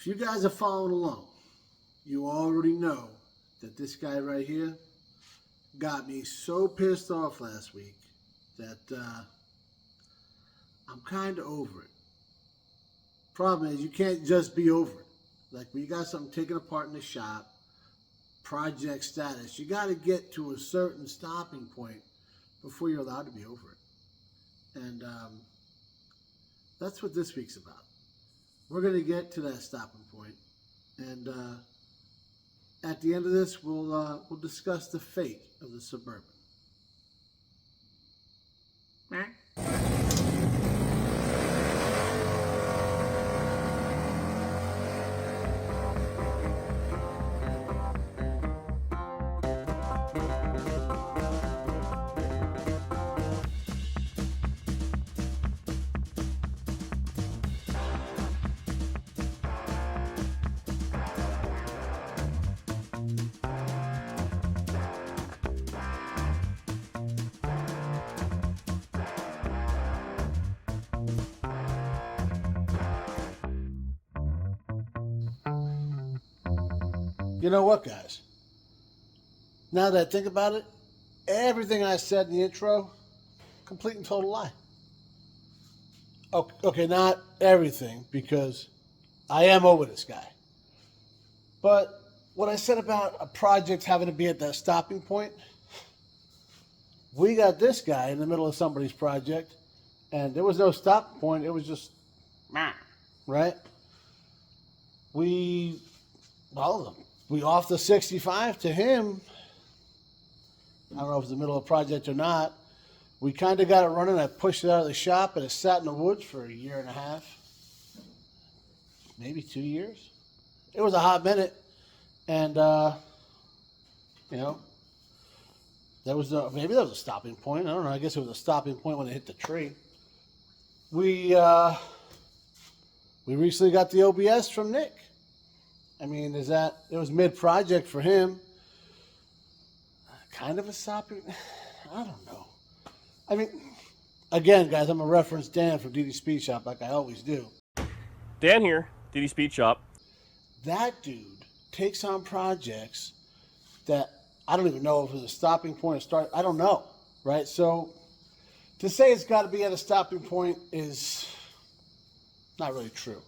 If you guys are following along, you already know that this guy right here got me so pissed off last week that I'm kind of over it. Problem is, you can't just be over it. Like when you got something taken apart in the shop, project status, you got to get to a certain stopping point before you're allowed to be over it. And that's what this week's about. We're going to get to that stopping point, and at the end of this, we'll discuss the fate of the Suburban. You know what, guys? Now that I think about it, everything I said in the intro, complete and total lie. Okay, not everything, because I am over this guy. But what I said about a project having to be at that stopping point, we got this guy in the middle of somebody's project, and there was no stopping point. It was just, right? We off the 65 to him. I don't know if it's the middle of a project or not. We kind of got it running. I pushed it out of the shop, and it sat in the woods for a year and a half, maybe 2 years. It was a hot minute, and maybe that was a stopping point. I don't know. I guess it was a stopping point when it hit the tree. We recently got the OBS from Nick. I mean, it was mid-project for him. Kind of a stopping, I don't know. I mean, again, guys, I'm going to reference Dan from DD Speed Shop like I always do. Dan here, DD Speed Shop. That dude takes on projects that I don't even know if it's a stopping point or start. I don't know, right? So to say it's got to be at a stopping point is not really true.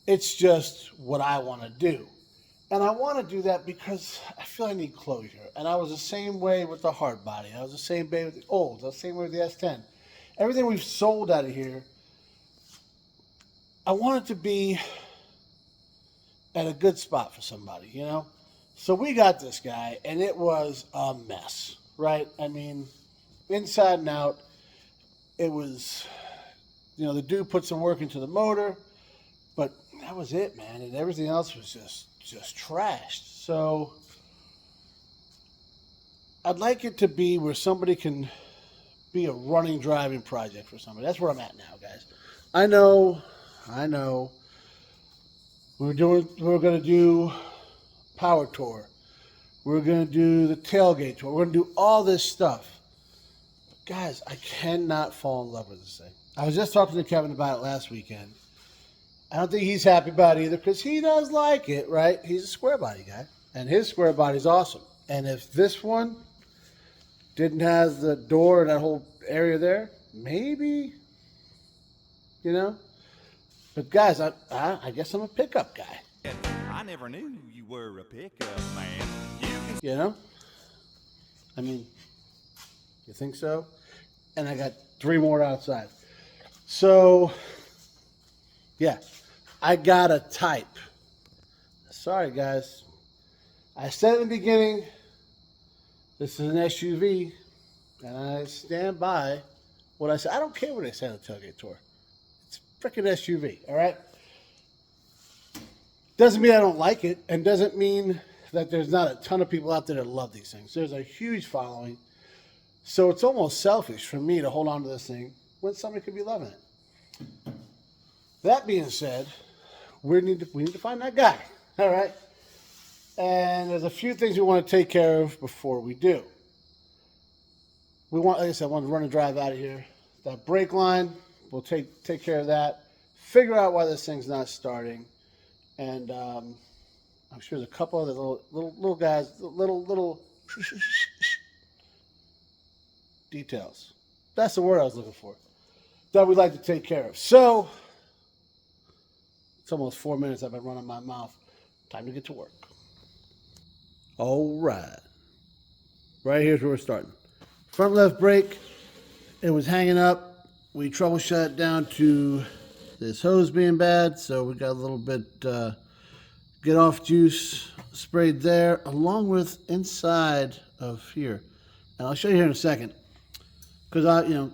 It's just what I want to do. And I want to do that because I feel I need closure. And I was the same way with the hard body. I was the same way with the Olds. I was the same way with the S10. Everything we've sold out of here, I want it to be at a good spot for somebody, you know? So we got this guy, and it was a mess, right? I mean, inside and out, it was, the dude put some work into the motor, but that was it, man. And everything else was just trashed. So I'd like it to be where somebody can be a running, driving project for somebody. That's where I'm at now, guys. I know. We're going to do Power Tour. We're going to do the tailgate tour. We're going to do all this stuff. But guys, I cannot fall in love with this thing. I was just talking to Kevin about it last weekend. I don't think he's happy about it either because he does like it, right? He's a square body guy, and his square body's awesome. And if this one didn't have the door and that whole area there, maybe, But guys, I guess I'm a pickup guy. I never knew you were a pickup man. I mean, you think so? And I got 3 more outside. So, yeah, I got a type. Sorry, guys. I said in the beginning, this is an SUV, and I stand by what I said. I don't care what they say on the tailgate tour. It's a freaking SUV, all right? Doesn't mean I don't like it, and doesn't mean that there's not a ton of people out there that love these things. There's a huge following. So it's almost selfish for me to hold on to this thing when somebody could be loving it. That being said, we need to find that guy, all right? And there's a few things we want to take care of before we do. Like I said, I want to run and drive out of here. That brake line, we'll take care of that. Figure out why this thing's not starting. And I'm sure there's a couple other little guys, little details. That's the word I was looking for. That we'd like to take care of. So, it's almost 4 minutes I've been running my mouth. Time to get to work. All right. Right here's where we're starting. Front left brake, it was hanging up. We troubleshot it down to this hose being bad, so we got a little bit get off juice sprayed there, along with inside of here. And I'll show you here in a second, because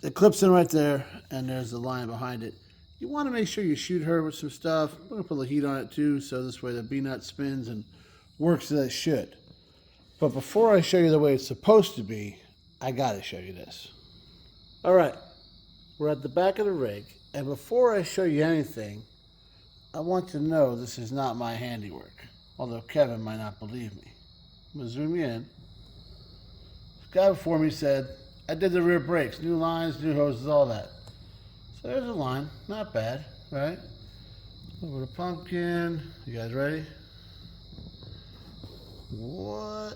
it clips in right there, and there's the line behind it. You want to make sure you shoot her with some stuff. I'm going to put a little heat on it too, so this way the B-nut spins and works as it should. But before I show you the way it's supposed to be, I got to show you this. All right, we're at the back of the rig, and before I show you anything, I want to know this is not my handiwork, although Kevin might not believe me. I'm going to zoom you in. The guy before me said, I did the rear brakes, new lines, new hoses, all that. So there's a line, not bad, right? Over the pumpkin. You guys ready? What?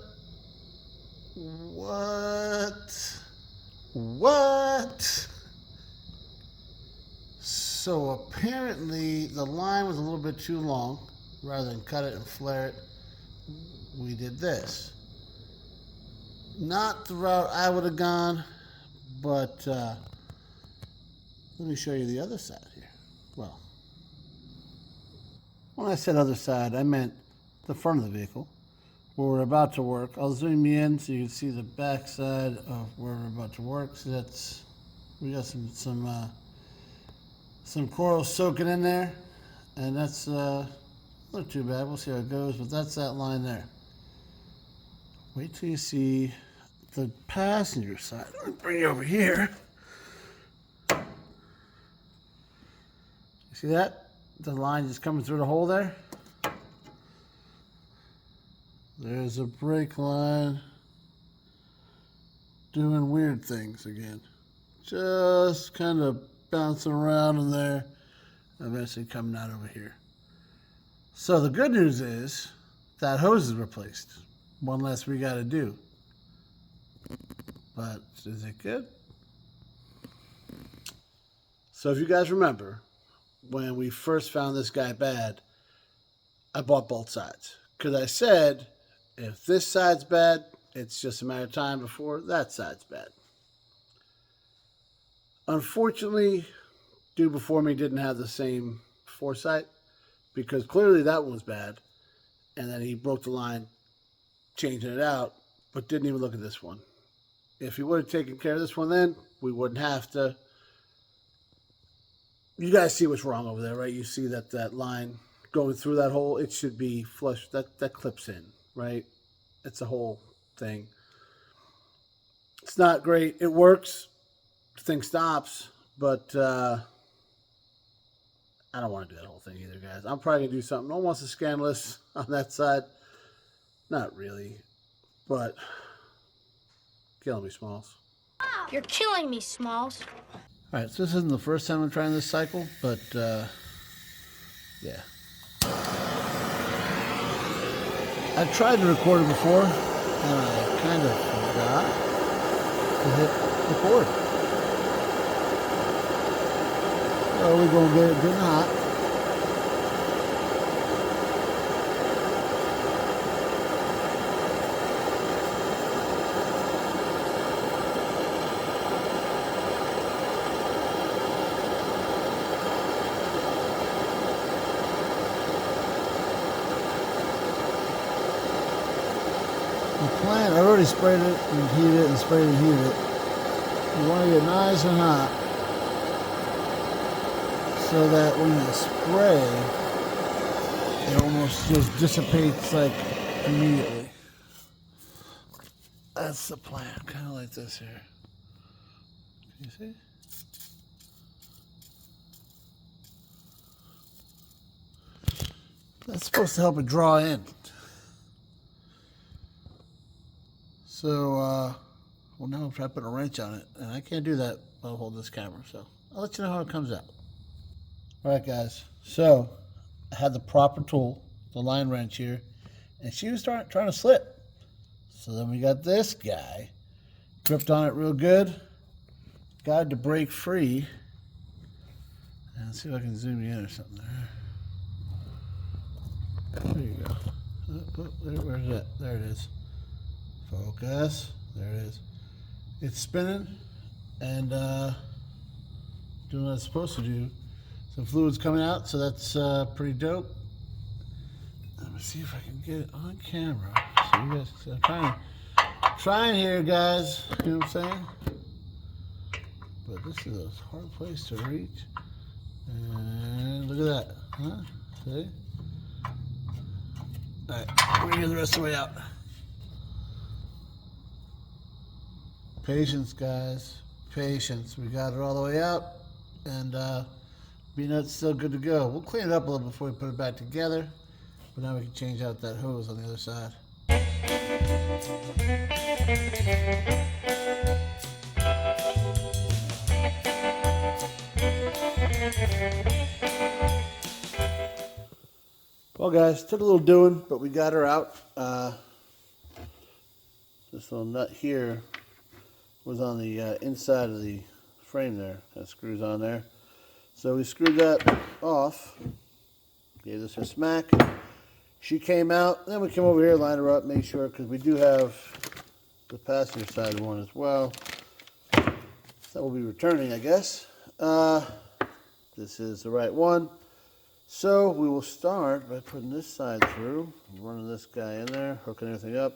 So apparently the line was a little bit too long. Rather than cut it and flare it, we did this. Not the route I would have gone, but let me show you the other side here. Well, when I said other side, I meant the front of the vehicle, where we're about to work. I'll zoom you in so you can see the back side of where we're about to work. So we got some coral soaking in there, and that's not too bad. We'll see how it goes, but that's that line there. Wait till you see the passenger side. Let me bring you over here. See that? The line just coming through the hole there. There's a brake line doing weird things again. Just kind of bouncing around in there, eventually coming out over here. So the good news is that hose is replaced. One less we got to do. But is it good? So if you guys remember, when we first found this guy bad, I bought both sides. Because I said, if this side's bad, it's just a matter of time before that side's bad. Unfortunately, dude before me didn't have the same foresight, because clearly that one was bad, and then he broke the line changing it out, but didn't even look at this one. If he would have taken care of this one then, we wouldn't have to. You guys see what's wrong over there, right? You see that line going through that hole, it should be flush. That clips in, right? It's a whole thing. It's not great. It works. The thing stops, but I don't want to do that whole thing either, guys. I'm probably going to do something almost as scandalous on that side. Not really, but killing me, Smalls. You're killing me, Smalls. All right, so this isn't the first time I'm trying this cycle, but yeah. I tried to record it before, and I kind of forgot to hit record. So we're going to get it getting hot. I've already sprayed it and heated it and sprayed and heated it. You want to get nice and hot so that when you spray, it almost just dissipates like immediately. That's the plan, kind of like this here. Can you see? That's supposed to help it draw in. So, well, now I'm trying to put a wrench on it, and I can't do that while I hold this camera, so I'll let you know how it comes out. All right, guys, so I had the proper tool, the line wrench here, and she was trying to slip. So then we got this guy, gripped on it real good, got it to break free. And let's see if I can zoom you in or something there. There you go. Where's that? There it is. Focus. There it is. It's spinning and doing what it's supposed to do. Some fluid's coming out, so that's pretty dope. Let me see if I can get it on camera. So you guys, I'm trying here, guys. You know what I'm saying? But this is a hard place to reach. And look at that, huh? See? All right, we're gonna get the rest of the way out. Patience, guys. Patience. We got it all the way out, and B-nut's still good to go. We'll clean it up a little before we put it back together, but now we can change out that hose on the other side. Well, guys, took a little doing, but we got her out. This little nut here was on the inside of the frame there. That screws on there. So we screwed that off, gave this a smack. She came out, then we came over here, lined her up, made sure, because we do have the passenger side one as well. So we'll be returning, I guess. This is the right one. So we will start by putting this side through, running this guy in there, hooking everything up.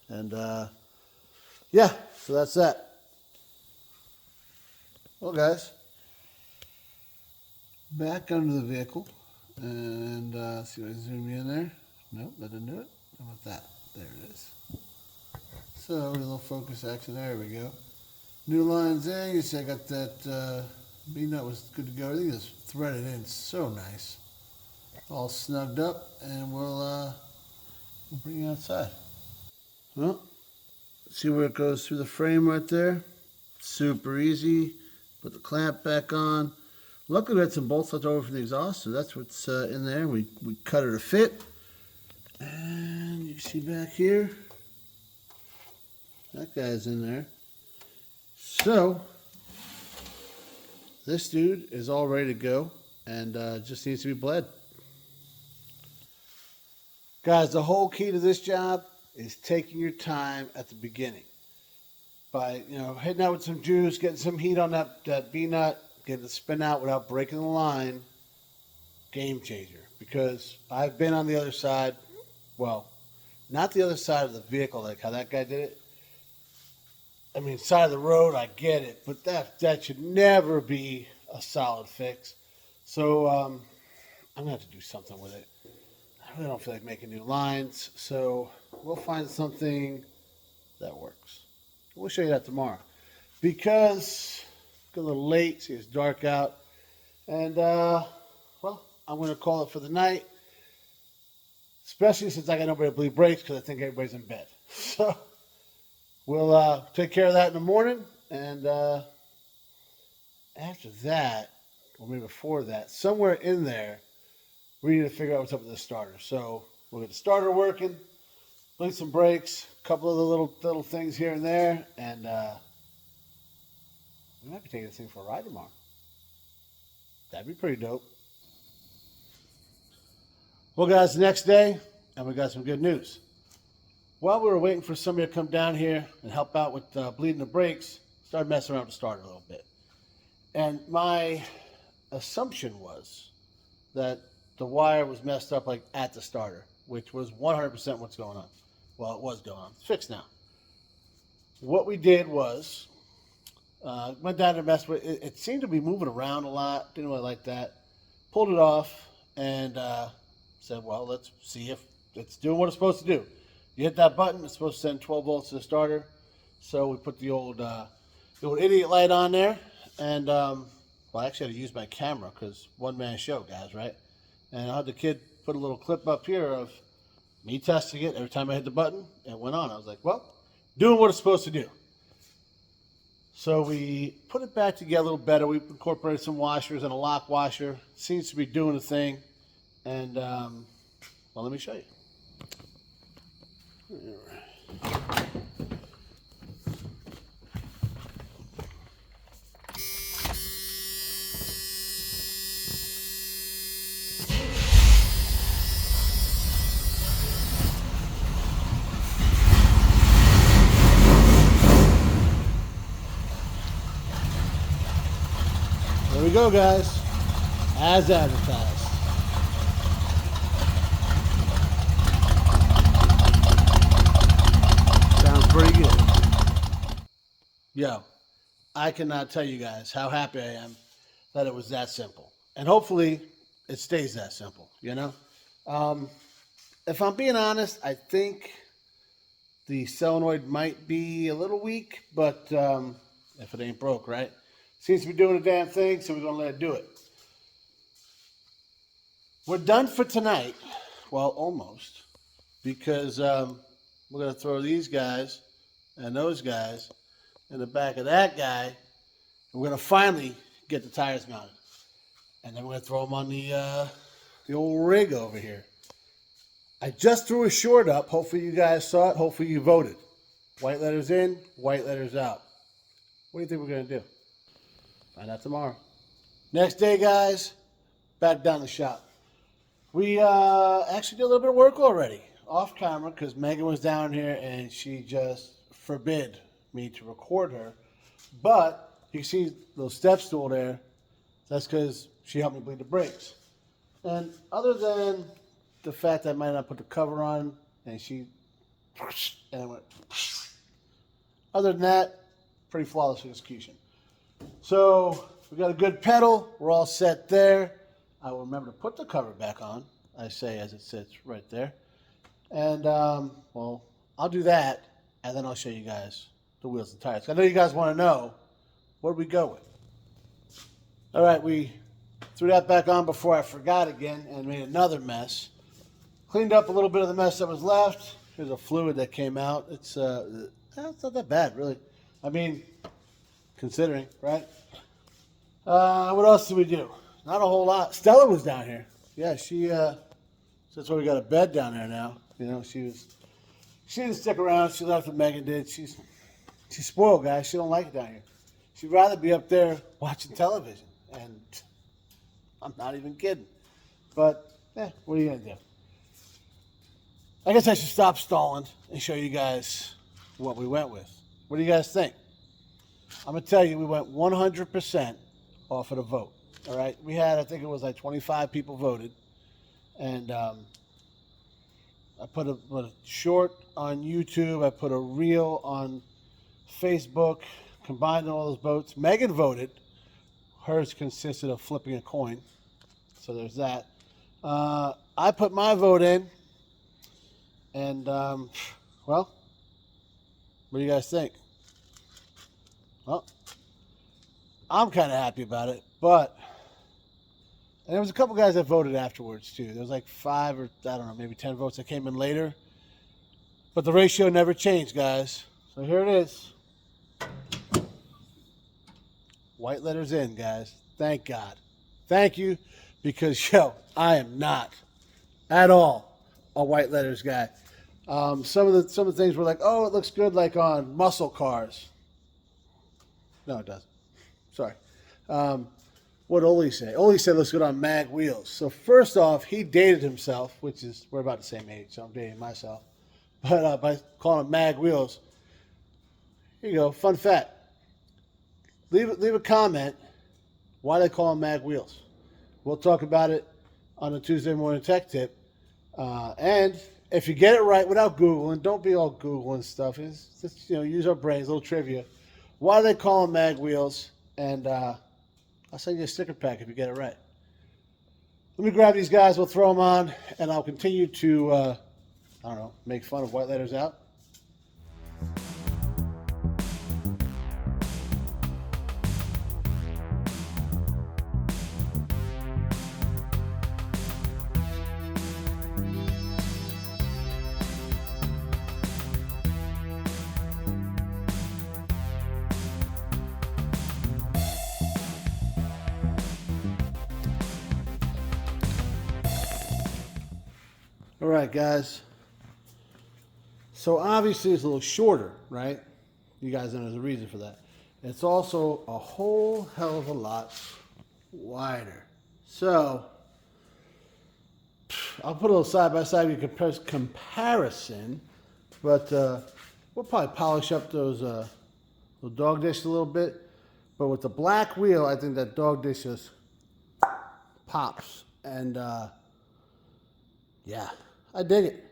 And yeah, so that's that. Well, guys, back under the vehicle. And see if I zoom you in there. Nope, that didn't do it. How about that? There it is. So a little focus action. There we go. New lines in. You see I got that B-nut was good to go. Everything is threaded in so nice. All snugged up, and we'll bring you outside. Well, see where it goes through the frame right there? Super easy. Put the clamp back on. Luckily, we had some bolts left over from the exhaust, so that's what's in there. We cut her to fit. And you see back here, that guy's in there. So, this dude is all ready to go and just needs to be bled. Guys, the whole key to this job is taking your time at the beginning. By, hitting out with some juice, getting some heat on that B-nut, getting it to spin out without breaking the line, game changer. Because I've been on the other side, well, not the other side of the vehicle like how that guy did it. I mean, side of the road, I get it, but that should never be a solid fix. So I'm going to have to do something with it. I really don't feel like making new lines, so we'll find something that works. We'll show you that tomorrow. Because it's a little late, see it's dark out. And, well, I'm going to call it for the night. Especially since I got nobody to bleed brakes because I think everybody's in bed. So we'll take care of that in the morning. And after that, or maybe before that, somewhere in there, we need to figure out what's up with the starter. So we'll get the starter working, bleed some brakes, a couple of the little things here and there, and we might be taking this thing for a ride tomorrow. That'd be pretty dope. Well, guys, the next day, and we got some good news. While we were waiting for somebody to come down here and help out with bleeding the brakes, started messing around with the starter a little bit. And my assumption was that the wire was messed up like at the starter, which was 100% what's going on. Well, it was going on. It's fixed now. What we did was, went down and messed with it. It seemed to be moving around a lot. Didn't really like that. Pulled it off and said, well, let's see if it's doing what it's supposed to do. You hit that button, it's supposed to send 12 volts to the starter. So we put the old idiot light on there. And, well, I actually had to use my camera because one-man show, guys, right? And I had the kid put a little clip up here of me testing it. Every time I hit the button, it went on. I was like, well, doing what it's supposed to do. So we put it back together a little better. We incorporated some washers and a lock washer. Seems to be doing the thing. And, well, let me show you. There we go, guys. As advertised. Sounds pretty good. Yo, I cannot tell you guys how happy I am that it was that simple. And hopefully it stays that simple, you know? If I'm being honest, I think the solenoid might be a little weak, but if it ain't broke, right? Seems to be doing a damn thing, so we're going to let it do it. We're done for tonight. Well, almost. Because we're going to throw these guys and those guys in the back of that guy. And we're going to finally get the tires mounted. And then we're going to throw them on the old rig over here. I just threw a short up. Hopefully you guys saw it. Hopefully you voted. White letters in, white letters out. What do you think we're going to do? Find out tomorrow. Next day, guys, back down the shop. We actually did a little bit of work already off camera because Megan was down here and she just forbid me to record her. But you can see the little step stool there. That's because she helped me bleed the brakes. And other than the fact that I might not put the cover on and and I went. Other than that, pretty flawless execution. So we got a good pedal. We're all set there. I will remember to put the cover back on. I say as it sits right there. And, well, I'll do that, and then I'll show you guys the wheels and tires. I know you guys want to know, what did we go with? All right, we threw that back on before I forgot again and made another mess. Cleaned up a little bit of the mess that was left. Here's a fluid that came out. It's not that bad, really. I mean, considering, right? What else did we do? Not a whole lot. Stella was down here. Yeah, she, that's why we got a bed down there now. You know, she didn't stick around. She left what Megan did. She's spoiled, guys. She don't like it down here. She'd rather be up there watching television. And I'm not even kidding. But, what are you going to do? I guess I should stop stalling and show you guys what we went with. What do you guys think? I'm going to tell you, we went 100% off of the vote. All right? We had, I think it was like 25 people voted. And I put a short on YouTube. I put a reel on Facebook, combined all those votes. Megan voted. Hers consisted of flipping a coin. So there's that. I put my vote in. And, well, what do you guys think? Well, I'm kind of happy about it, but, and there was a couple guys that voted afterwards too. There was like 5 or, I don't know, maybe 10 votes that came in later, but the ratio never changed, guys. So here it is. White letters in, guys. Thank God. Thank you, because, yo, I am not at all a white letters guy. Some of the things were like, oh, it looks good like on muscle cars. No, it doesn't. Sorry. What did Oli say? Oli said it looks good on mag wheels. So first off, he dated himself, which is, we're about the same age, so I'm dating myself. But by calling them mag wheels, here you go, fun fact. Leave a comment why they call them mag wheels. We'll talk about it on the Tuesday morning tech tip. And if you get it right without Googling, don't be all Googling stuff. It's just, use our brains, a little trivia. Why do they call them mag wheels? And I'll send you a sticker pack if you get it right. Let me grab these guys. We'll throw them on, and I'll continue to, I don't know, make fun of white letters out. All right, guys. So obviously it's a little shorter, right? You guys know there's a reason for that. It's also a whole hell of a lot wider. So I'll put a little side-by-side comparison, but we'll probably polish up those dog dishes a little bit. But with the black wheel, I think that dog dish just pops. And yeah, I dig it.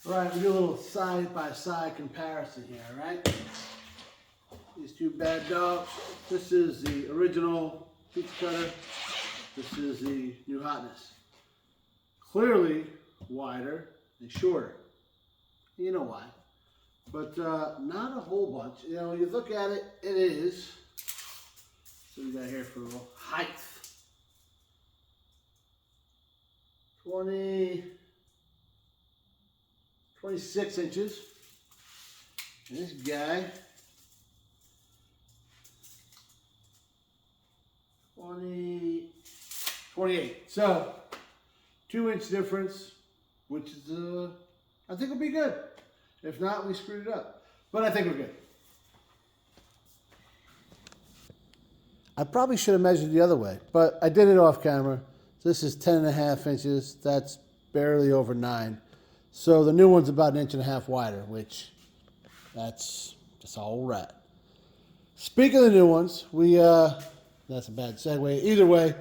All right, we do a little side-by-side comparison here, all right? These two bad dogs. This is the original pizza cutter. This is the new hotness. Clearly wider and shorter. You know why. But not a whole bunch. You know, when you look at it, it is. So we got here for a little height. 26 inches. And this guy, 28. So, 2-inch difference, which is, I think will be good. If not, we screwed it up. But I think we're good. I probably should have measured the other way, but I did it off camera. This is 10.5 inches. That's barely over 9. So the new one's about 1.5 inches wider, which that's all right. Speaking of the new ones, that's a bad segue. Either way,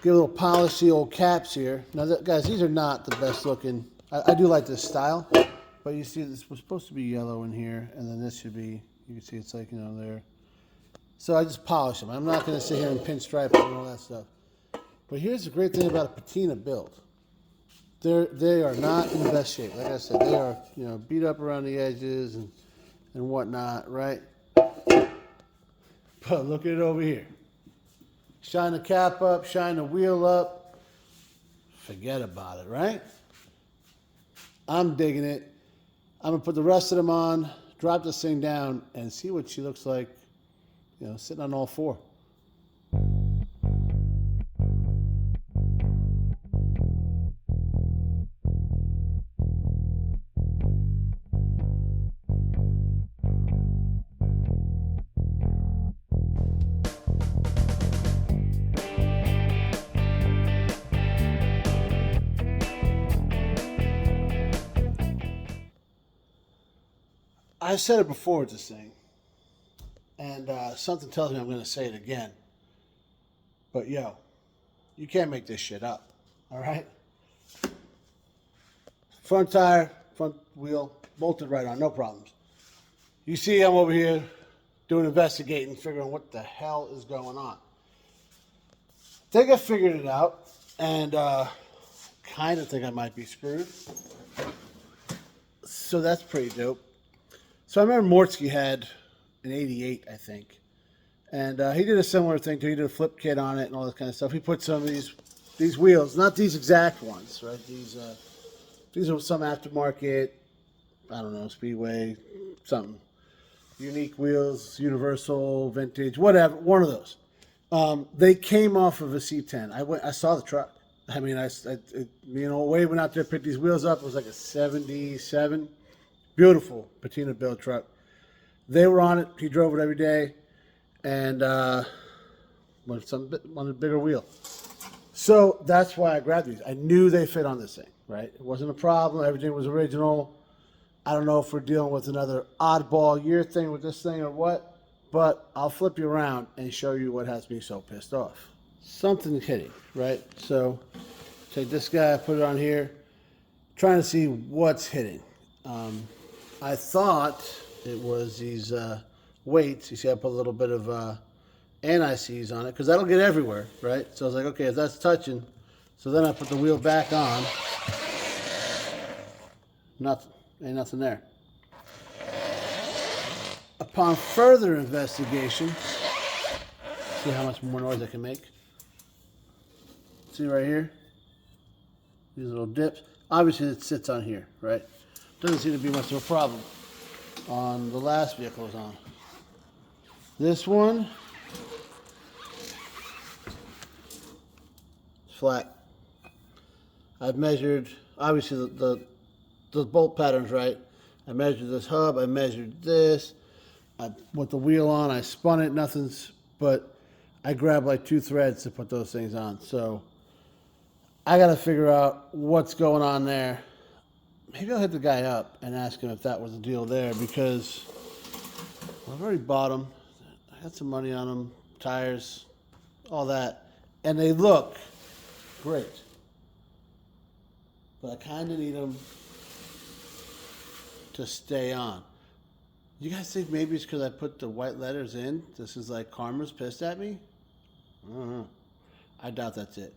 give a little polish to the old caps here. Now, guys, these are not the best looking. I do like this style, but you see this was supposed to be yellow in here, and then this should be, you can see it's like, there. So I just polish them. I'm not going to sit here and pinstripe and all that stuff. But here's the great thing about a patina build. They are not in the best shape. Like I said, they are, beat up around the edges and whatnot, right? But look at it over here. Shine the cap up, shine the wheel up. Forget about it, right? I'm digging it. I'm going to put the rest of them on, drop this thing down, and see what she looks like, sitting on all four. I've said it before with this thing, and something tells me I'm going to say it again. But yo, you can't make this shit up, all right? Front tire, front wheel, bolted right on, no problems. You see I'm over here doing investigating, figuring what the hell is going on. I think I figured it out, and kind of think I might be screwed. So that's pretty dope. So I remember Mortsky had an 88, I think. And he did a similar thing too. He did a flip kit on it and all this kind of stuff. He put some of these wheels, not these exact ones, right? These are some aftermarket, I don't know, Speedway, something. Unique wheels, Universal, vintage, whatever, one of those. They came off of a C10. I saw the truck. I mean, me and old Wade went out there, picked these wheels up. It was like a 77. Beautiful patina build truck. They were on it. He drove it every day, and wanted a bigger wheel. So that's why I grabbed these. I knew they fit on this thing, right? It wasn't a problem. Everything was original. I don't know if we're dealing with another oddball year thing with this thing or what, but I'll flip you around and show you what has me so pissed off. Something's hitting, right? So take this guy, put it on here, trying to see what's hitting. I thought it was these weights. You see I put a little bit of anti-seize on it because that'll get everywhere, right? So I was like, okay, if that's touching. So then I put the wheel back on. Nothing. Ain't nothing there. Upon further investigation, see how much more noise I can make. See right here? These little dips. Obviously it sits on here, right? Doesn't seem to be much of a problem on the last vehicle I was on. This one, flat. I've measured, obviously, the bolt pattern's right. I measured this hub, I measured this. I put the wheel on, I spun it, nothing's, but I grabbed like 2 threads to put those things on. So I got to figure out what's going on there. Maybe I'll hit the guy up and ask him if that was the deal there, because I've already bought them. I got some money on them, tires, all that, and they look great. But I kind of need them to stay on. You guys think maybe it's because I put the white letters in? This is like karma's pissed at me? I don't know. I doubt that's it.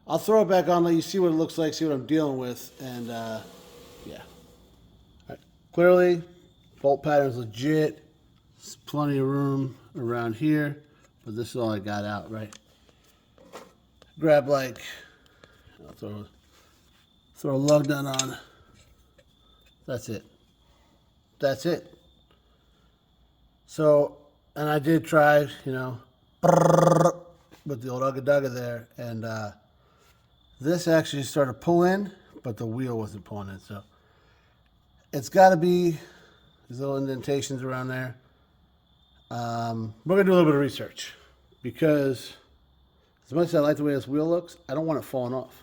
I'll throw it back on, let you see what it looks like, see what I'm dealing with, and yeah. All right. Clearly, bolt pattern's legit. There's plenty of room around here, but this is all I got out, right? Grab like, I'll throw a lug nut on. That's it. That's it. So, and I did try, you know, with the old ugga-dugga there, and this actually started to pull in, but the wheel wasn't pulling in, so it's got to be these little indentations around there. We're going to do a little bit of research, because as much as I like the way this wheel looks, I don't want it falling off.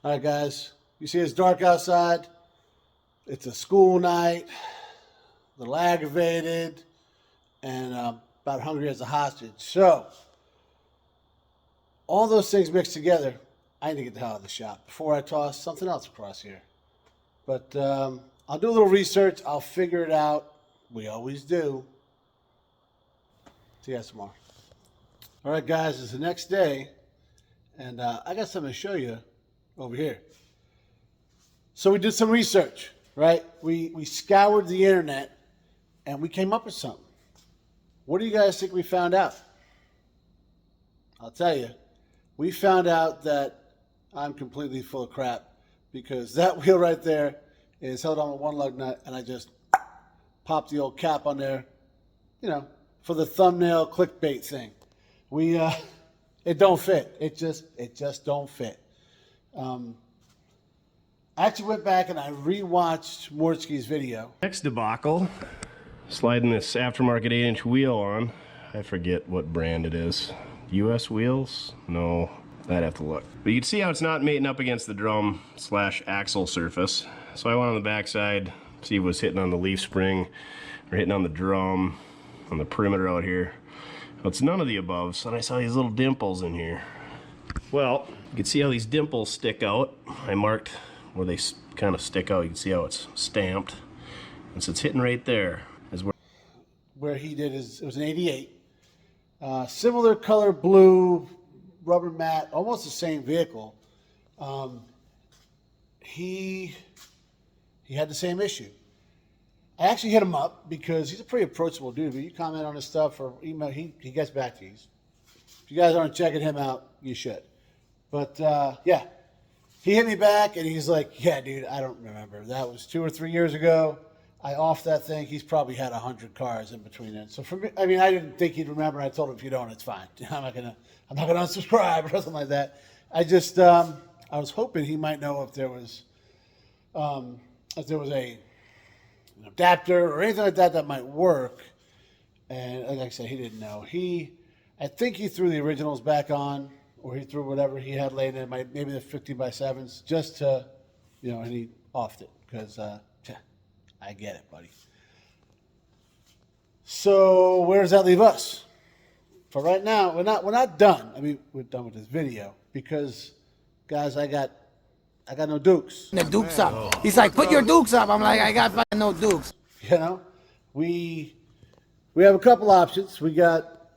All right, guys, you see it's dark outside. It's a school night, a little aggravated, and about hungry as a hostage. So, all those things mixed together, I need to get the hell out of the shop before I toss something else across here. But I'll do a little research. I'll figure it out. We always do. See you guys tomorrow. All right, guys, it's the next day, and I got something to show you over here. So we did some research, right? We scoured the internet, and we came up with something. What do you guys think we found out? I'll tell you. We found out that I'm completely full of crap, because that wheel right there is held on with one lug nut, and I just popped the old cap on there, you know, for the thumbnail clickbait thing. It don't fit. It just don't fit. I actually went back and I rewatched Mortsky's video. Next debacle, sliding this aftermarket 8-inch wheel on. I forget what brand it is. US wheels? No, I'd have to look. But you can see how it's not mating up against the drum / axle surface. So I went on the backside, see if it was hitting on the leaf spring or hitting on the drum, on the perimeter out here. Well, it's none of the above, so I saw these little dimples in here. Well, you can see how these dimples stick out. I marked where they kind of stick out. You can see how it's stamped. And so it's hitting right there. Is where he did his, it was an 88. Similar color blue, rubber mat, almost the same vehicle. He had the same issue. I actually hit him up because he's a pretty approachable dude. But you comment on his stuff or email, he gets back to you. If you guys aren't checking him out, you should. But yeah, he hit me back and he's like, yeah, dude, I don't remember. That was 2 or 3 years ago. I offed that thing. He's probably had 100 cars in between it. So for me, I mean, I didn't think he'd remember. I told him, if you don't, it's fine. I'm not gonna unsubscribe or something like that. I just, I was hoping he might know if there was an adapter or anything like that that might work. And like I said, he didn't know. I think he threw the originals back on, or he threw whatever he had laid in, maybe the 15x7s, just to, you know, and he offed it because, I get it, buddy. So where does that leave us? For right now, we're not done. I mean, we're done with this video because, guys, I got no dukes. The dukes up. He's like, put your dukes up. I'm like, I got fucking no dukes. You know, we have a couple options. We got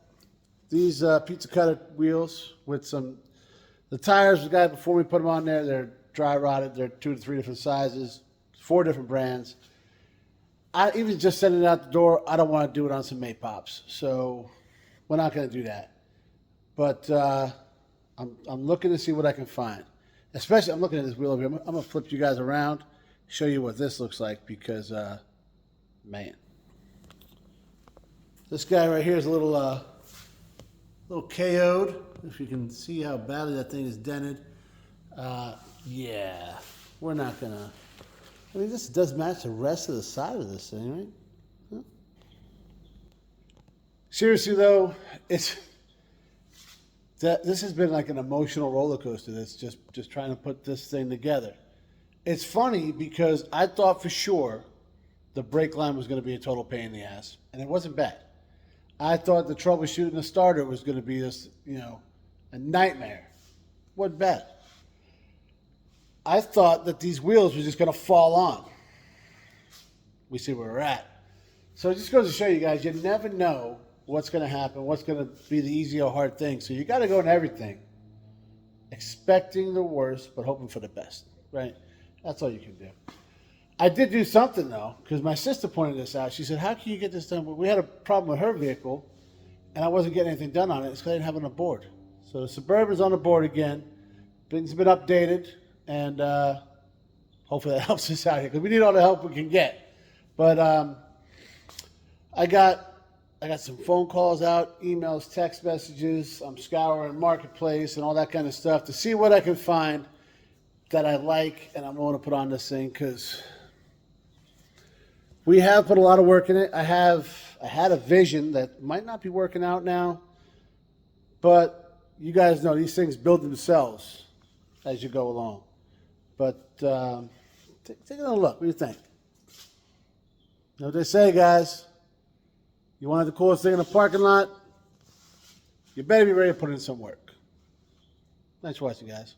these pizza cutter wheels with the tires we got before we put them on there. They're dry rotted. They're 2 to 3 different sizes, 4 different brands. I even just sending it out the door, I don't want to do it on some Mate Pops. So we're not going to do that. But I'm looking to see what I can find. Especially, I'm looking at this wheel over here. I'm going to flip you guys around, show you what this looks like because, man. This guy right here is a little little KO'd. If you can see how badly that thing is dented. Yeah, we're not gonna. I mean, this does match the rest of the side of this thing, right? Huh? Seriously though, this has been like an emotional roller coaster. That's just trying to put this thing together. It's funny because I thought for sure the brake line was going to be a total pain in the ass, and it wasn't bad. I thought the troubleshooting the starter was going to be this, a nightmare. Wasn't bad. I thought that these wheels were just going to fall on. We see where we're at. So it just goes to show you guys, you never know what's going to happen, what's going to be the easy or hard thing. So you got to go in everything expecting the worst, but hoping for the best, right? That's all you can do. I did do something, though, because my sister pointed this out. She said, how can you get this done? Well, we had a problem with her vehicle, and I wasn't getting anything done on it. It's because I didn't have it on the board. So the Suburban's on the board again. Things have been updated, and hopefully that helps us out here, because we need all the help we can get. But I got some phone calls out, emails, text messages. I'm scouring Marketplace and all that kind of stuff to see what I can find that I like and I'm willing to put on this thing, because we have put a lot of work in it. I had a vision that might not be working out now, but you guys know these things build themselves as you go along. But take another look. What do you think? You know what they say, guys? You wanted the coolest thing in the parking lot? You better be ready to put in some work. Thanks for watching, guys.